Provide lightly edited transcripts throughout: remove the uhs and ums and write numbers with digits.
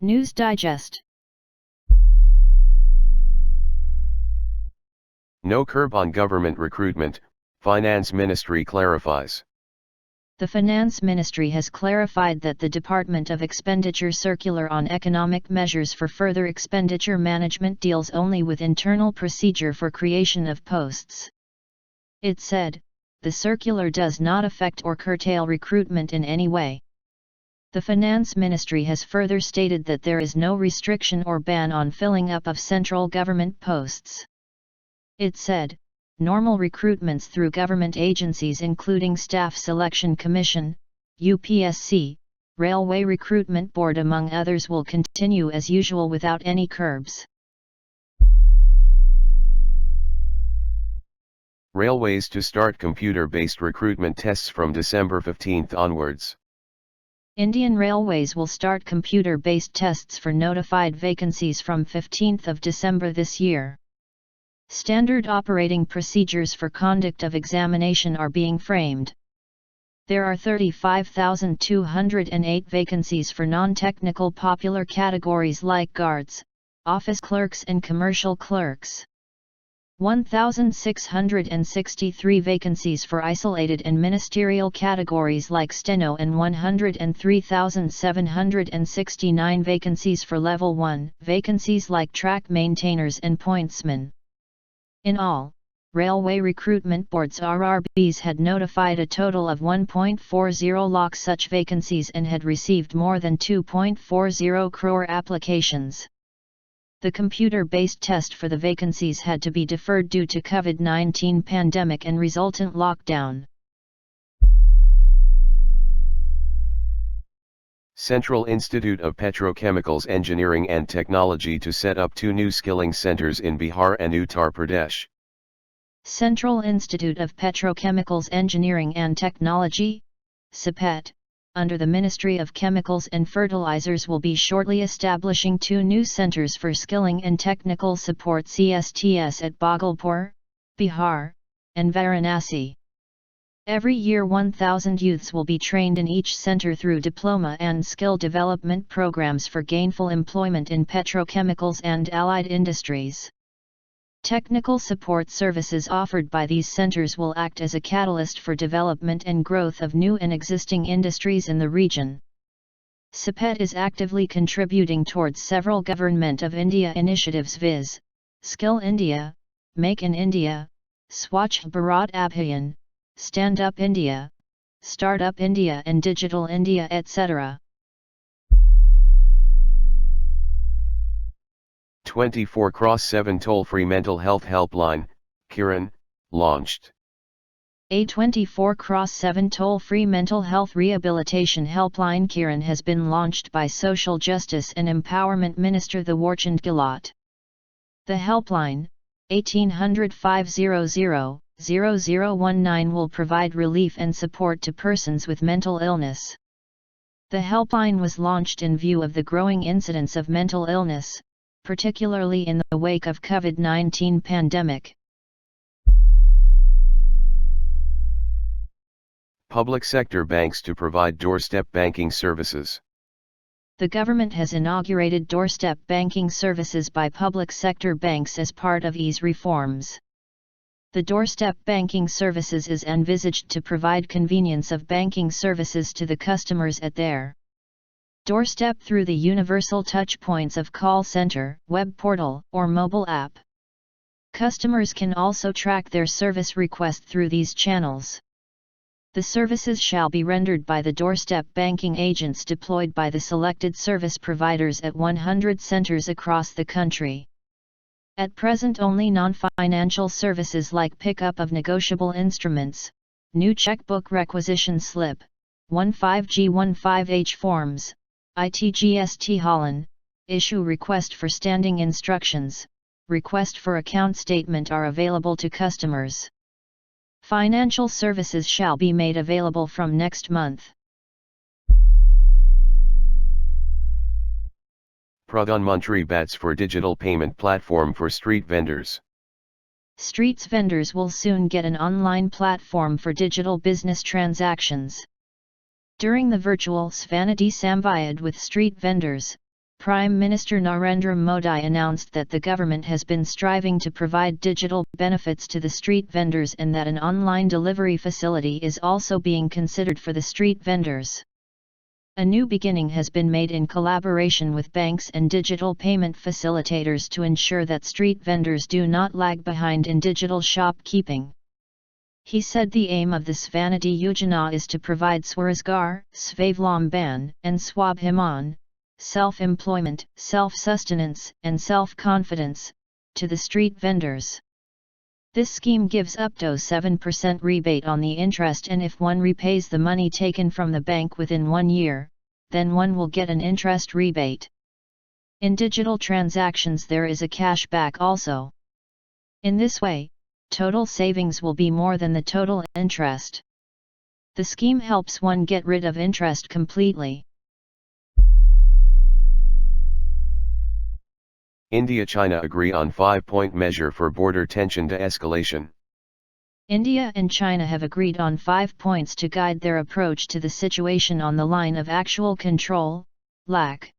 News Digest. No curb on government recruitment, Finance Ministry clarifies. The Finance Ministry has clarified that the Department of Expenditure circular on economic measures for further expenditure management deals only with internal procedure for creation of posts. It said, the circular does not affect or curtail recruitment in any way. The Finance Ministry has further stated that there is no restriction or ban on filling up of central government posts. It said, normal recruitments through government agencies including Staff Selection Commission, UPSC, Railway Recruitment Board among others will continue as usual without any curbs. Railways to start computer-based recruitment tests from December 15 onwards. Indian Railways will start computer-based tests for notified vacancies from 15th of December this year. Standard operating procedures for conduct of examination are being framed. There are 35,208 vacancies for non-technical popular categories like guards, office clerks and commercial clerks. 1,663 vacancies for isolated and ministerial categories like steno and 103,769 vacancies for Level 1 vacancies like track maintainers and pointsmen. In all, Railway Recruitment Board's RRBs had notified a total of 1.40 lakh such vacancies and had received more than 2.40 crore applications. The computer-based test for the vacancies had to be deferred due to COVID-19 pandemic and resultant lockdown. Central Institute of Petrochemicals Engineering and Technology to set up 2 new skilling centers in Bihar and Uttar Pradesh. Central Institute of Petrochemicals Engineering and Technology, CIPET, under the Ministry of Chemicals and Fertilizers will be shortly establishing 2 new centers for skilling and technical support CSTS at Bhagalpur, Bihar, and Varanasi. Every year 1,000 youths will be trained in each center through diploma and skill development programs for gainful employment in petrochemicals and allied industries. Technical support services offered by these centers will act as a catalyst for development and growth of new and existing industries in the region. CIPET is actively contributing towards several Government of India initiatives viz. Skill India, Make in India, Swachh Bharat Abhiyan, Stand Up India, Startup India and Digital India etc. 24x7 toll-free mental health helpline, KIRAN, launched. A 24x7 toll-free mental health rehabilitation helpline KIRAN has been launched by Social Justice and Empowerment Minister Thawarchand Gehlot. The helpline, 1800-500-0019 will provide relief and support to persons with mental illness. The helpline was launched in view of the growing incidence of mental illness, particularly in the wake of COVID-19 pandemic. Public sector banks to provide doorstep banking services. The government has inaugurated doorstep banking services by public sector banks as part of ease reforms. The doorstep banking services is envisaged to provide convenience of banking services to the customers at their doorstep through the universal touch points of call center, web portal, or mobile app. Customers can also track their service request through these channels. The services shall be rendered by the doorstep banking agents deployed by the selected service providers at 100 centers across the country. At present only non-financial services like pickup of negotiable instruments, new checkbook requisition slip, 15G15H forms, ITGST Holland, issue request for standing instructions, request for account statement are available to customers. Financial services shall be made available from next month. Pradhan Mantri bats for digital payment platform for street vendors. Streets vendors will soon get an online platform for digital business transactions. During the virtual Svanidhi Samvayad with street vendors, Prime Minister Narendra Modi announced that the government has been striving to provide digital benefits to the street vendors and that an online delivery facility is also being considered for the street vendors. A new beginning has been made in collaboration with banks and digital payment facilitators to ensure that street vendors do not lag behind in digital shopkeeping. He said the aim of the Svanidhi Yojana is to provide Swarazgar, Svavlamban, and Swabhiman, self-employment, self-sustenance, and self-confidence, to the street vendors. This scheme gives up to 7% rebate on the interest, and if one repays the money taken from the bank within 1 year, then one will get an interest rebate. In digital transactions there is a cash back also. In this way, total savings will be more than the total interest. The scheme helps one get rid of interest completely. India-China agree on 5-point measure for border tension de-escalation. India and China have agreed on 5 points to guide their approach to the situation on the line of actual control, LAC.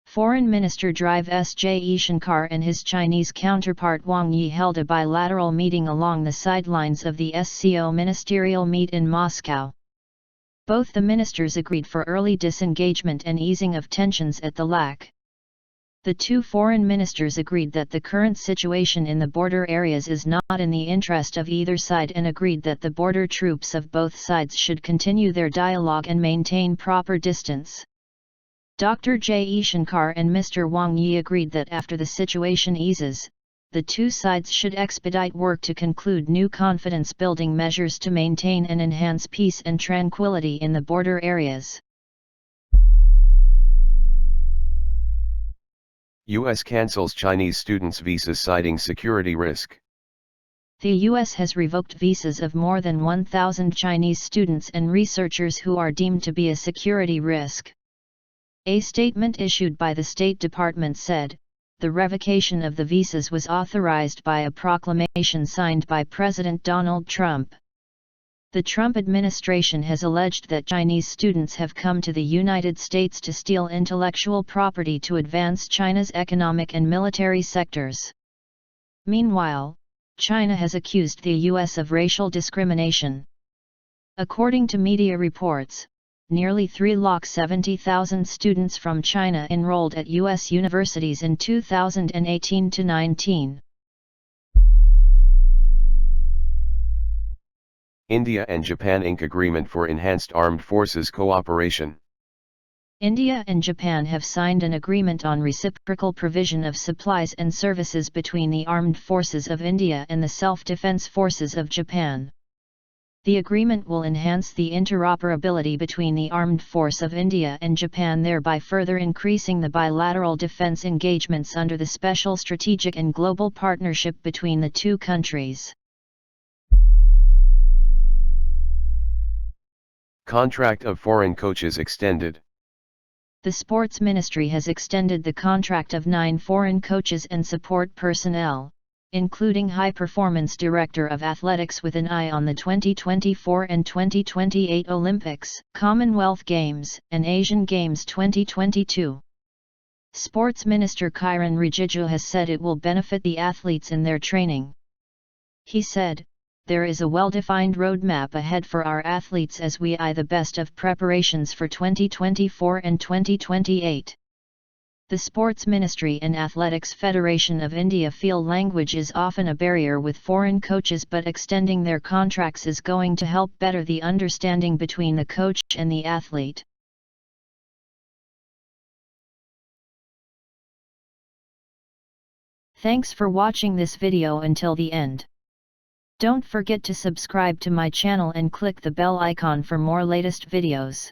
Foreign Minister Drive S. Jaishankar and his Chinese counterpart Wang Yi held a bilateral meeting along the sidelines of the SCO ministerial meet in Moscow. Both the ministers agreed for early disengagement and easing of tensions at the LAC. The two foreign ministers agreed that the current situation in the border areas is not in the interest of either side and agreed that the border troops of both sides should continue their dialogue and maintain proper distance. Dr. Jaishankar and Mr. Wang Yi agreed that after the situation eases, the two sides should expedite work to conclude new confidence-building measures to maintain and enhance peace and tranquility in the border areas. U.S. cancels Chinese students' visas citing security risk. The U.S. has revoked visas of more than 1,000 Chinese students and researchers who are deemed to be a security risk. A statement issued by the State Department said, the revocation of the visas was authorized by a proclamation signed by President Donald Trump. The Trump administration has alleged that Chinese students have come to the United States to steal intellectual property to advance China's economic and military sectors. Meanwhile, China has accused the U.S. of racial discrimination. According to media reports, nearly 370,000 students from China enrolled at U.S. universities in 2018-19. India and Japan ink agreement for enhanced armed forces cooperation. India and Japan have signed an agreement on reciprocal provision of supplies and services between the Armed Forces of India and the Self-Defense Forces of Japan. The agreement will enhance the interoperability between the Armed Force of India and Japan, thereby further increasing the bilateral defense engagements under the Special Strategic and Global Partnership between the two countries. Contract of foreign coaches extended. The Sports Ministry has extended the contract of 9 foreign coaches and support personnel, including High Performance Director of Athletics with an eye on the 2024 and 2028 Olympics, Commonwealth Games, and Asian Games 2022. Sports Minister KIRAN Rijiju has said it will benefit the athletes in their training. He said, there is a well-defined roadmap ahead for our athletes as we eye the best of preparations for 2024 and 2028. The Sports Ministry and Athletics Federation of India feel language is often a barrier with foreign coaches, but extending their contracts is going to help better the understanding between the coach and the athlete. Thanks for watching this video until the end. Don't forget to subscribe to my channel and click the bell icon for more latest videos.